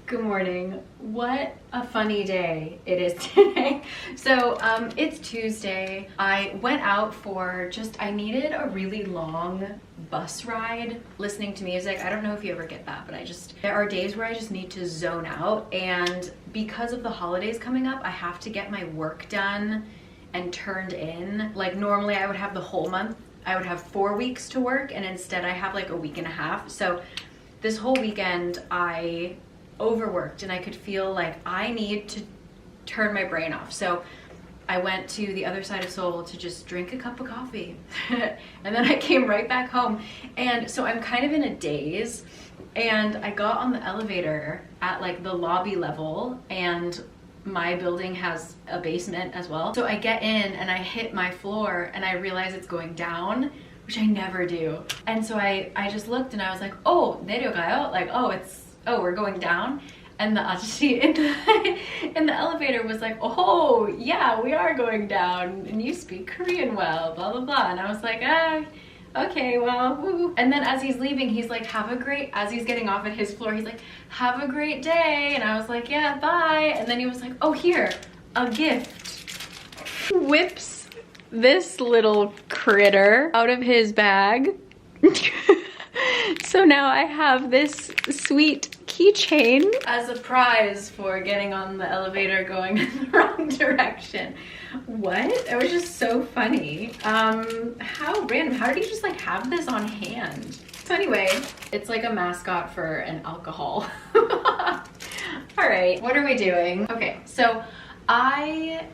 Good morning. What a funny day it is today. So it's Tuesday. I went out for I needed a really long bus ride listening to music. I don't know if you ever get that, but there are days where I just need to zone out, and because of the holidays coming up, I have to get my work done and turned in. Like normally I would have the whole month. I would have 4 weeks to work, and instead I have like a week and a half. So this whole weekend I overworked, and I could feel like I need to turn my brain off. So I went to the other side of Seoul to just drink a cup of coffee and then I came right back home. And so I'm kind of in a daze, and I got on the elevator at like the lobby level, and my building has a basement as well. So I get in and I hit my floor and I realize it's going down, which I never do. And so I just looked and I was like, oh, 내려가요? Like, oh, we're going down. And the ajashi in the elevator was like, oh, yeah, we are going down, and you speak Korean well, blah, blah, blah. And I was like, okay, well, woo. And then as he's leaving, he's like, as he's getting off at his floor, he's like, have a great day. And I was like, yeah, bye. And then he was like, oh, here, a gift. Whips this little critter out of his bag. So now I have this sweet keychain as a prize for getting on the elevator going in the wrong direction. What? It was just so funny. How random. How did he just like have this on hand? So anyway, it's like a mascot for an alcohol. All right, what are we doing? Okay, so I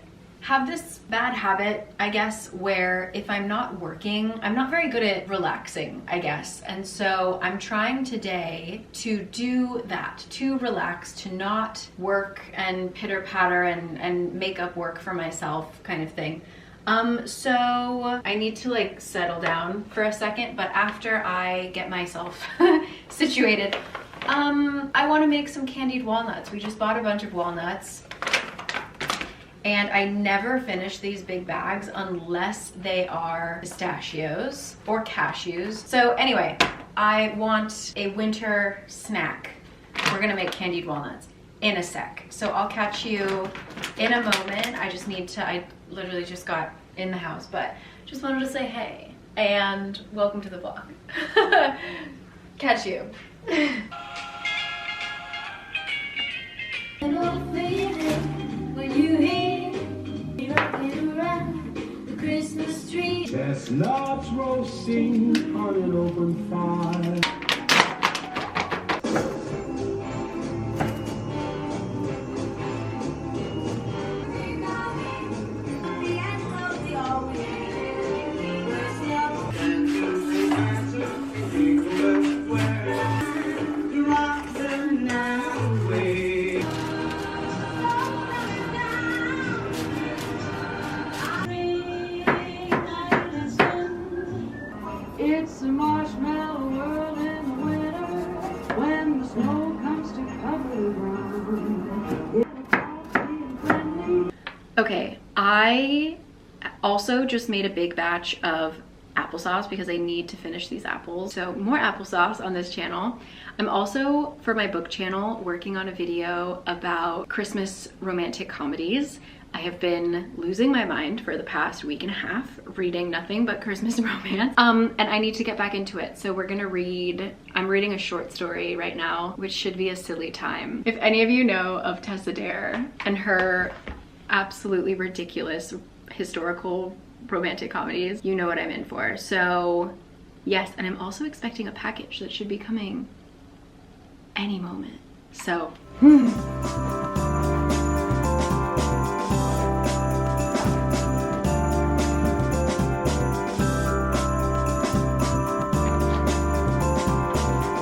have this bad habit, I guess, where if I'm not working, I'm not very good at relaxing, I guess. And so I'm trying today to do that, to relax, to not work and pitter patter and make up work for myself kind of thing. So I need to like settle down for a second, but after I get myself situated, I want to make some candied walnuts. We just bought a bunch of walnuts. And I never finish these big bags unless they are pistachios or cashews. So anyway, I want a winter snack. We're gonna make candied walnuts in a sec. So I'll catch you in a moment. I literally just got in the house, but just wanted to say hey and welcome to the vlog. Catch you. Christmas tree. Chestnuts roasting on an open fire. It's a marshmallow world in the winter when the snow comes to cover the ground. Okay, I also just made a big batch of applesauce because I need to finish these apples. So more applesauce on this channel. I'm also, for my book channel, working on a video about Christmas romantic comedies. I have been losing my mind for the past week and a half, reading nothing but Christmas romance. And I need to get back into it. So I'm reading a short story right now, which should be a silly time. If any of you know of Tessa Dare and her absolutely ridiculous historical romantic comedies, you know what I'm in for. So yes, and I'm also expecting a package that should be coming any moment. So,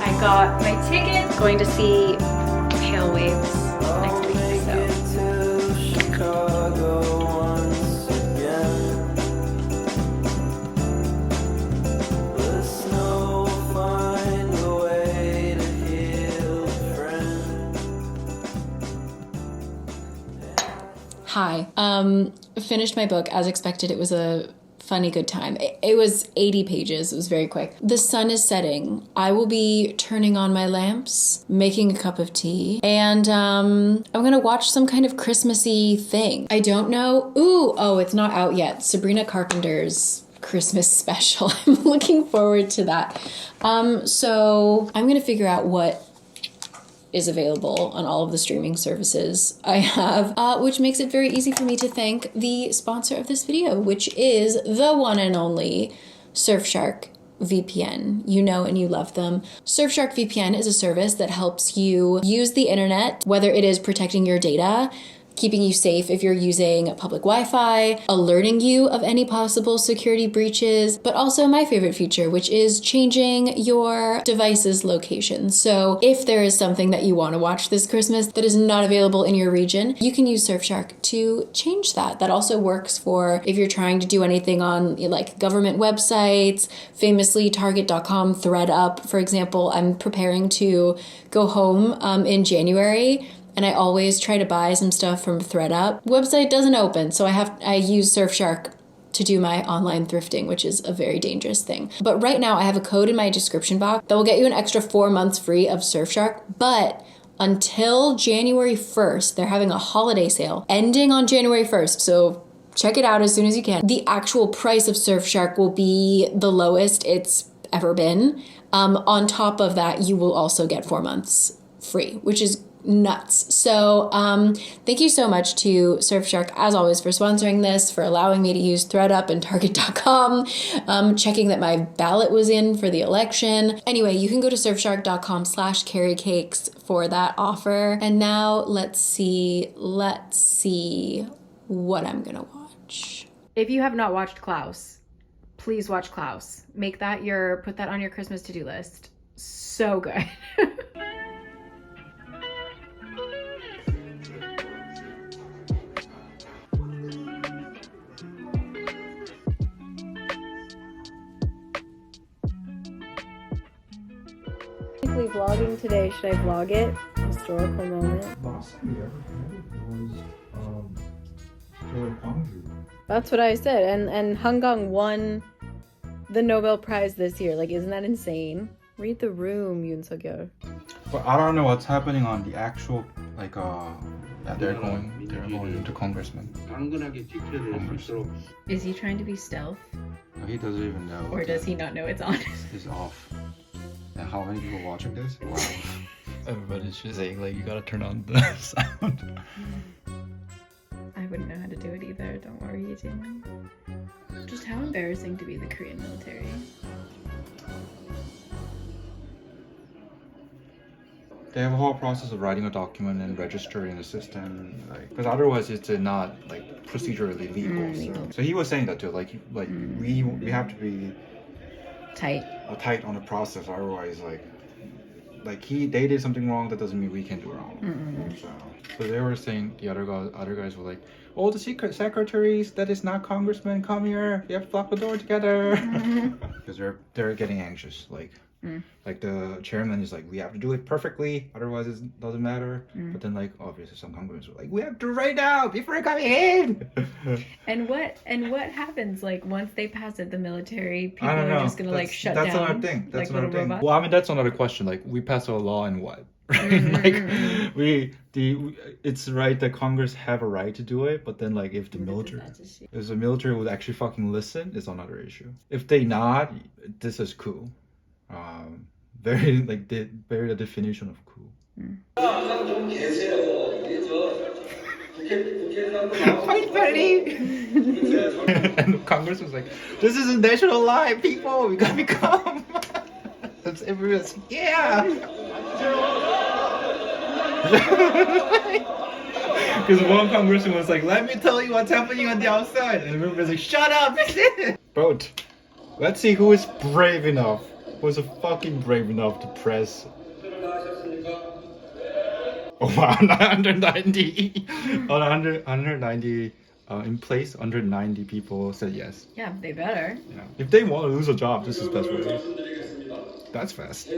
I got my ticket, going to see Pale Waves next week, so. Hi, finished my book as expected. It was a funny good time. It was 80 pages. It was very quick. The sun is setting. I will be turning on my lamps, making a cup of tea, and I'm gonna watch some kind of Christmassy thing. I don't know. Oh, it's not out yet. Sabrina Carpenter's Christmas special. I'm looking forward to that. So I'm gonna figure out what is available on all of the streaming services I have, which makes it very easy for me to thank the sponsor of this video, which is the one and only Surfshark VPN. You know and you love them. Surfshark VPN is a service that helps you use the internet, whether it is protecting your data, keeping you safe if you're using public Wi-Fi, alerting you of any possible security breaches, but also my favorite feature, which is changing your device's location. So if there is something that you want to watch this Christmas that is not available in your region, you can use Surfshark to change that. That also works for if you're trying to do anything on like government websites, famously Target.com, ThreadUp, for example. I'm preparing to go home in January, and I always try to buy some stuff from ThreadUp. Website doesn't open, so I use Surfshark to do my online thrifting, which is a very dangerous thing. But right now I have a code in my description box that will get you an extra 4 months free of Surfshark, but until January 1st, they're having a holiday sale ending on January 1st, so check it out as soon as you can. The actual price of Surfshark will be the lowest it's ever been. On top of that, you will also get 4 months free, which is nuts. So thank you so much to Surfshark, as always, for sponsoring this, for allowing me to use ThreadUp and Target.com, checking that my ballot was in for the election. Anyway, you can go to surfshark.com/caricakes for that offer. And now let's see what I'm gonna watch. If you have not watched Klaus, please watch Klaus. Put that on your Christmas to-do list. So good. Vlogging today. Should I vlog it? Historical moment. Last time we ever had it was for Gwangju. That's what I said. And Hangang won the Nobel Prize this year. Like, isn't that insane? Read the room, Yoon Suk-yeol. But I don't know what's happening on the actual, like, they're going into congressman. Congress. Is he trying to be stealth? No, he doesn't even know. Or does he not know it's on? It's off. And how many people watching this? Wow. Everybody's just saying, like, you gotta turn on the sound. I wouldn't know how to do it either. Don't worry, Eugene. Just how embarrassing to be the Korean military. They have a whole process of writing a document and registering the system, like, because otherwise it's not like procedurally legal. So he was saying that too, like we have to be Tight on the process, otherwise like they did something wrong, that doesn't mean we can do wrong. So they were saying, the other guys were like, oh, the secret secretaries that is not congressmen, come here, we have to lock the door together. Because they're getting anxious, like the chairman is like, we have to do it perfectly, otherwise it doesn't matter. But then, like, obviously some congressmen were like, we have to right now before coming in. and what happens, like, once they pass it, the military people are just gonna like shut down? That's another thing. That's like another thing. robots? Well, I mean, that's another question. Like, we pass a law and what? It's right that Congress have a right to do it, but then, like, if the military would actually fucking listen, it's another issue. If they not, this is cool. Very the definition of cool. Fight buddy. And Congress was like, this is a national lie, people, we gotta become. Everyone's like, yeah. Because one congressman was like, let me tell you what's happening on the outside, and everyone was like, shut up. Vote. Let's see who is brave enough. Was fucking brave enough to press. Oh wow, 190. 190 in place, 190 people said yes. Yeah, they better. Yeah. If they want to lose a job, this is best way. That's fast.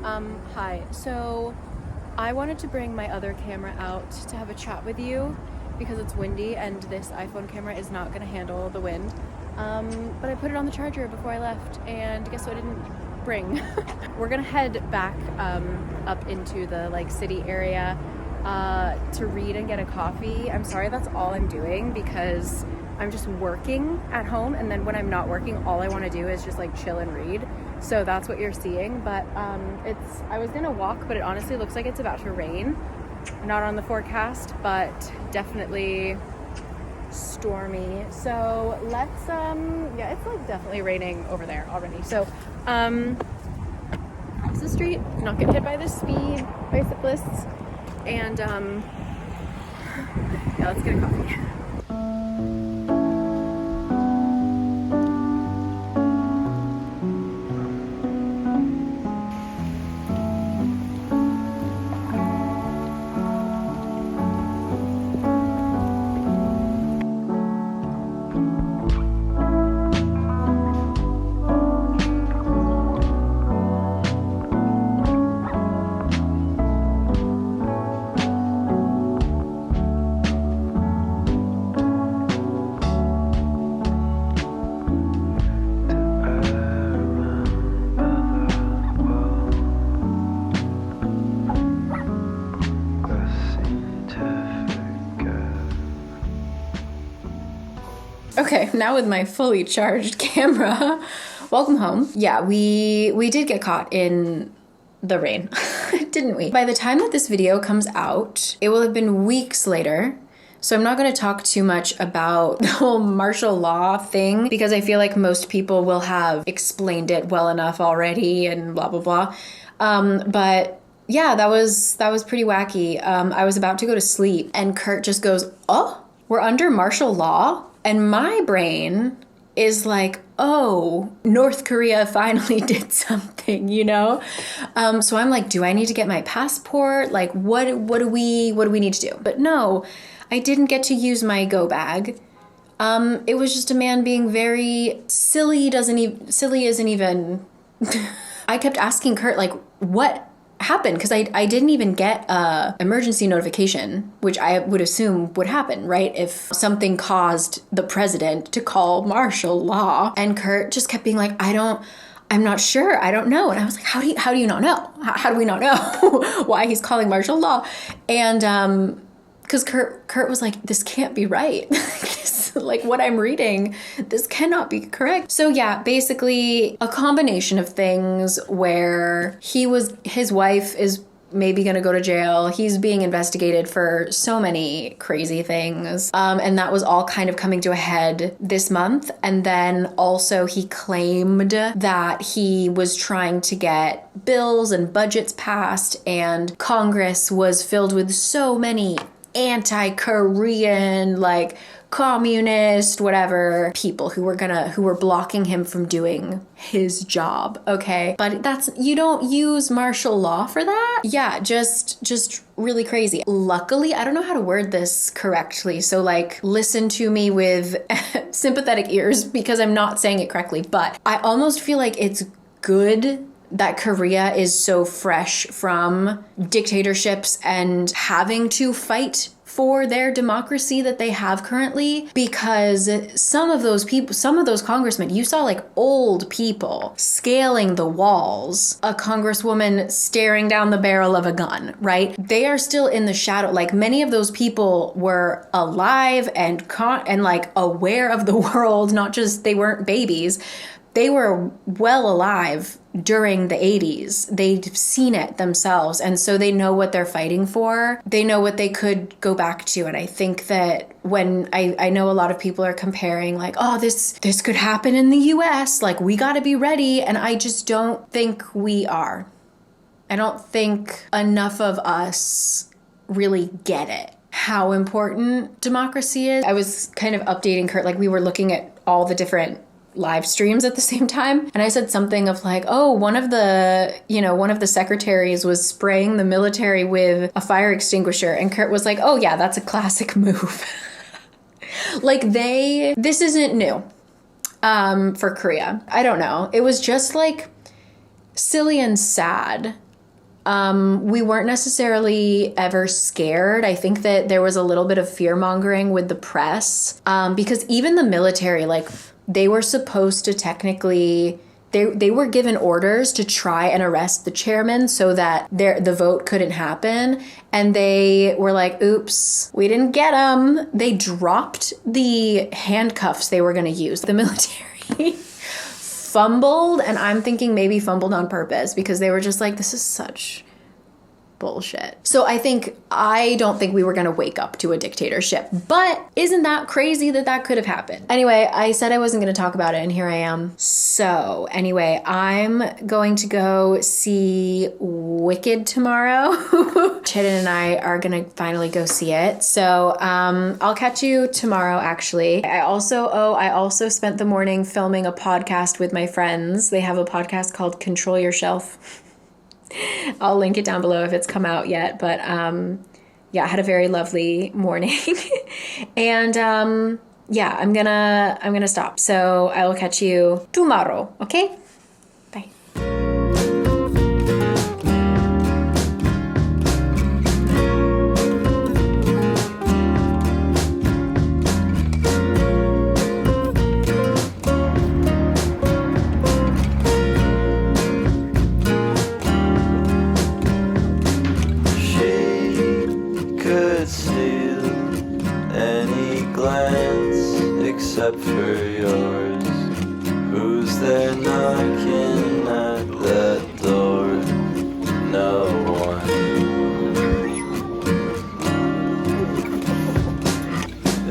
Hi. So I wanted to bring my other camera out to have a chat with you because it's windy and this iPhone camera is not going to handle the wind. But I put it on the charger before I left, and guess what I didn't bring? We're gonna head back up into the like city area to read and get a coffee. I'm sorry that's all I'm doing because I'm just working at home, and then when I'm not working, all I want to do is just like chill and read. So that's what you're seeing. But I was gonna walk, but it honestly looks like it's about to rain. Not on the forecast, but definitely stormy. So let's yeah, it's like definitely raining over there already. So cross the street, not get hit by the speed bicyclists, and yeah, let's get a coffee. Okay, now with my fully charged camera, welcome home. Yeah, we did get caught in the rain, didn't we? By the time that this video comes out, it will have been weeks later. So I'm not going to talk too much about the whole martial law thing because I feel like most people will have explained it well enough already and blah, blah, blah. But yeah, that was pretty wacky. I was about to go to sleep and Kurt just goes, "Oh, we're under martial law?" And my brain is like, oh, North Korea finally did something, you know? So I'm like, do I need to get my passport? Like, what do we need to do? But no, I didn't get to use my go bag. It was just a man being very silly. Silly isn't even. I kept asking Kurt, like, what happened? Because I didn't even get a emergency notification, which I would assume would happen, right? If something caused the president to call martial law. And Kurt just kept being like, I'm not sure. I don't know. And I was like, how do you not know? How do we not know why he's calling martial law? And because Kurt was like, this can't be right. Like what I'm reading, this cannot be correct. So yeah, basically a combination of things where his wife is maybe gonna go to jail. He's being investigated for so many crazy things. And that was all kind of coming to a head this month. And then also he claimed that he was trying to get bills and budgets passed, and Congress was filled with so many anti-Korean, like communist, whatever people who were blocking him from doing his job. Okay. But you don't use martial law for that. Yeah. Just really crazy. Luckily, I don't know how to word this correctly. So like, listen to me with sympathetic ears because I'm not saying it correctly, but I almost feel like it's good that Korea is so fresh from dictatorships and having to fight for their democracy that they have currently, because some of those congressmen, you saw like old people scaling the walls, a congresswoman staring down the barrel of a gun, right? They are still in the shadow. Like many of those people were alive and like aware of the world, not just, they weren't babies. They were well alive during the 80s. They've seen it themselves. And so they know what they're fighting for. They know what they could go back to. And I think that when I know a lot of people are comparing like, oh, this could happen in the US, like we got to be ready. And I just don't think we are. I don't think enough of us really get it, how important democracy is. I was kind of updating Kurt, like we were looking at all the different live streams at the same time. And I said something of like, oh, one of the secretaries was spraying the military with a fire extinguisher. And Kurt was like, oh yeah, that's a classic move. Like this isn't new for Korea. I don't know. It was just like silly and sad We weren't necessarily ever scared. I think that there was a little bit of fear mongering with the press, because even the military, like, they were supposed to technically, they were given orders to try and arrest the chairman so that the vote couldn't happen. And they were like, oops, we didn't get him. They dropped the handcuffs they were going to use. The military fumbled, and I'm thinking maybe fumbled on purpose because they were just like, this is such bullshit. So I don't think we were going to wake up to a dictatorship, but isn't that crazy that that could have happened? Anyway, I said I wasn't going to talk about it, and here I am. So anyway, I'm going to go see Wicked tomorrow. Chidden and I are going to finally go see it. So I'll catch you tomorrow, actually. I also spent the morning filming a podcast with my friends. They have a podcast called Control Your Shelf. I'll link it down below if it's come out yet. But yeah, I had a very lovely morning. And yeah, I'm gonna stop. So I will catch you tomorrow, okay? Bye. Except for yours. Who's there knocking at that door? No one.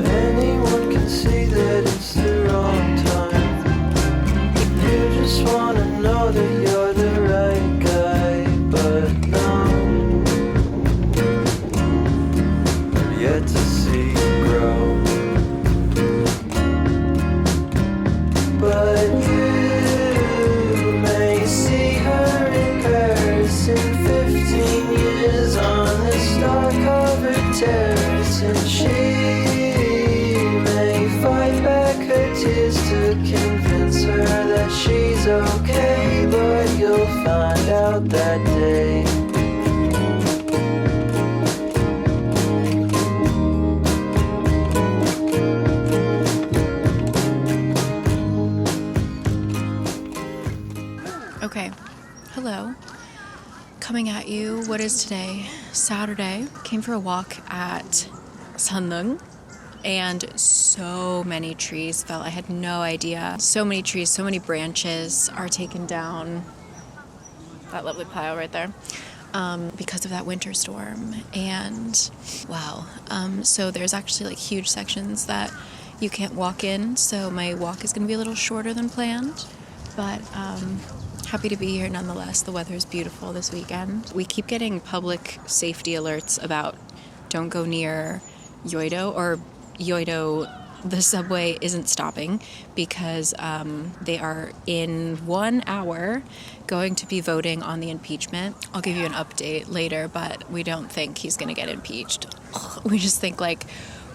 Anyone can see that it's the wrong time. You just wanna know that you're the right guy, but no. I've yet to see you grow. But you may see her in Paris in 15 years on the star-covered terrace, and she may fight back her tears to convince her that she's okay, but you'll find out that day. Okay, hello. Coming at you, what is today? Saturday. Came for a walk at Sanung, and so many trees fell. I had no idea. So many trees, so many branches are taken down. That lovely pile right there. Because of that winter storm. And wow. So there's actually like huge sections that you can't walk in. So my walk is going to be a little shorter than planned. But happy to be here nonetheless. The weather is beautiful this weekend. We keep getting public safety alerts about don't go near Yoido, or Yoido, the subway isn't stopping because they are in 1 hour going to be voting on the impeachment. I'll give you an update later, but we don't think he's going to get impeached. We just think like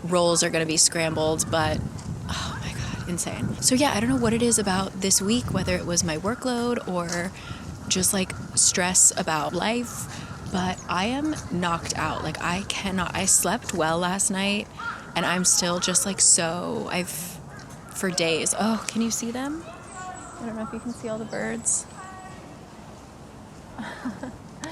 roles are going to be scrambled, but oh my God, insane. So yeah, I don't know what it is about this week, whether it was my workload or just like stress about life, but I am knocked out. Like I slept well last night and I'm still just like for days. Oh, can you see them? I don't know if you can see all the birds.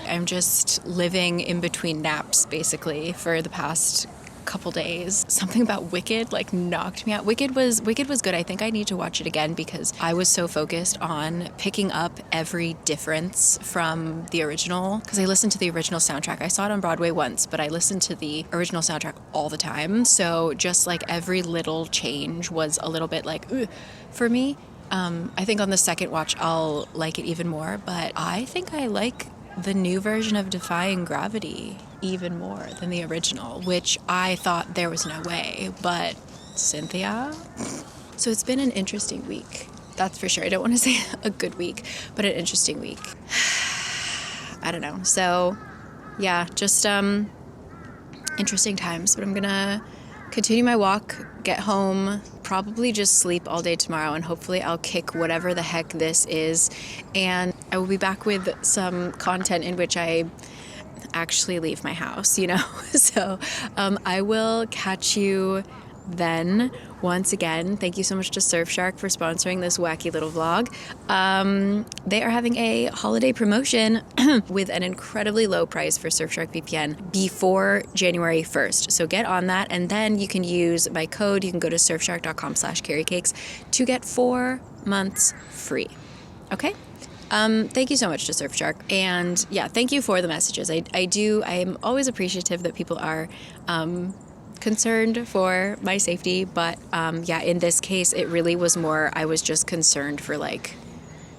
I'm just living in between naps basically for the past couple days. Something about Wicked like knocked me out. Wicked was good. I think I need to watch it again because I was so focused on picking up every difference from the original, because I listened to the original soundtrack. I saw it on Broadway once, but I listened to the original soundtrack all the time. So just like every little change was a little bit like ugh, for me. I think on the second watch I'll like it even more, but I think I like the new version of Defying Gravity even more than the original, which I thought there was no way, but Cynthia. So it's been an interesting week, that's for sure. I don't want to say a good week, but an interesting week. I don't know. So yeah, just interesting times, but I'm gonna continue my walk, get home, probably just sleep all day tomorrow, and hopefully I'll kick whatever the heck this is. And I will be back with some content in which I actually leave my house, you know? So I will catch you then. Once again, thank you so much to Surfshark for sponsoring this wacky little vlog. They are having a holiday promotion with an incredibly low price for Surfshark VPN before January 1st. So get on that, and then you can use my code. You can go to surfshark.com/caricakes to get 4 months free. Okay? Thank you so much to Surfshark. And yeah, thank you for the messages. I am always appreciative that people are concerned for my safety, but yeah, in this case it really was more, I was just concerned for like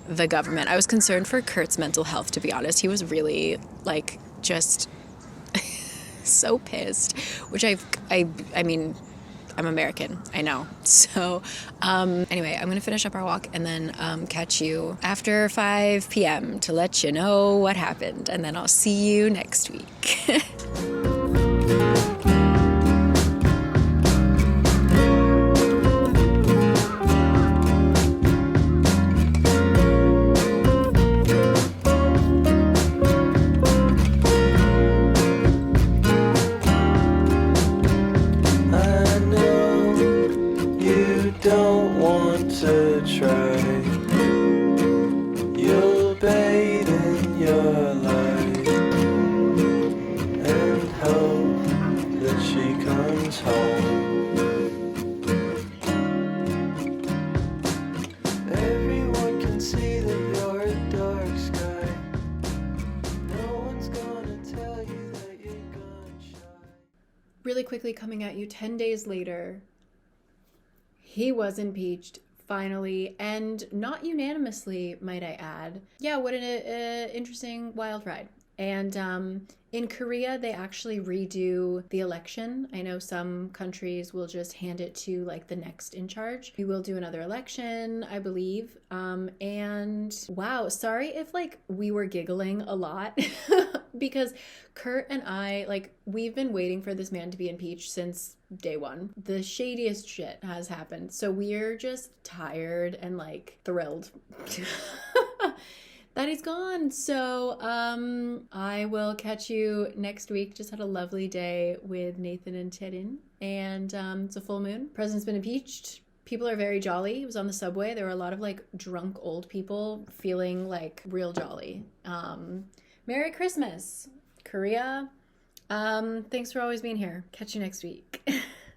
the government. I was concerned for Kurt's mental health, to be honest. He was really like just so pissed, which I mean, I'm American, I know. So anyway, I'm gonna finish up our walk and then catch you after 5 p.m. to let you know what happened, and then I'll see you next week. Don't want to try. You'll bathe in your light and hope that she comes home. Everyone can see that you're a dark sky. No one's gonna tell you that you're gun shy. Really quickly, coming at you 10 days later, he was impeached, finally, and not unanimously, might I add. Yeah, what an interesting, wild ride. And in Korea, they actually redo the election. I know some countries will just hand it to like the next in charge. We will do another election, I believe. And wow, sorry if like we were giggling a lot because Kurt and I, like, we've been waiting for this man to be impeached since day one. The shadiest shit has happened. So we're just tired and like thrilled that he's gone. So I will catch you next week. Just had a lovely day with Nathan and Tedin, and it's a full moon. President's been impeached. People are very jolly. It was on the subway. There were a lot of like drunk old people feeling like real jolly. Merry Christmas, Korea. Thanks for always being here. Catch you next week.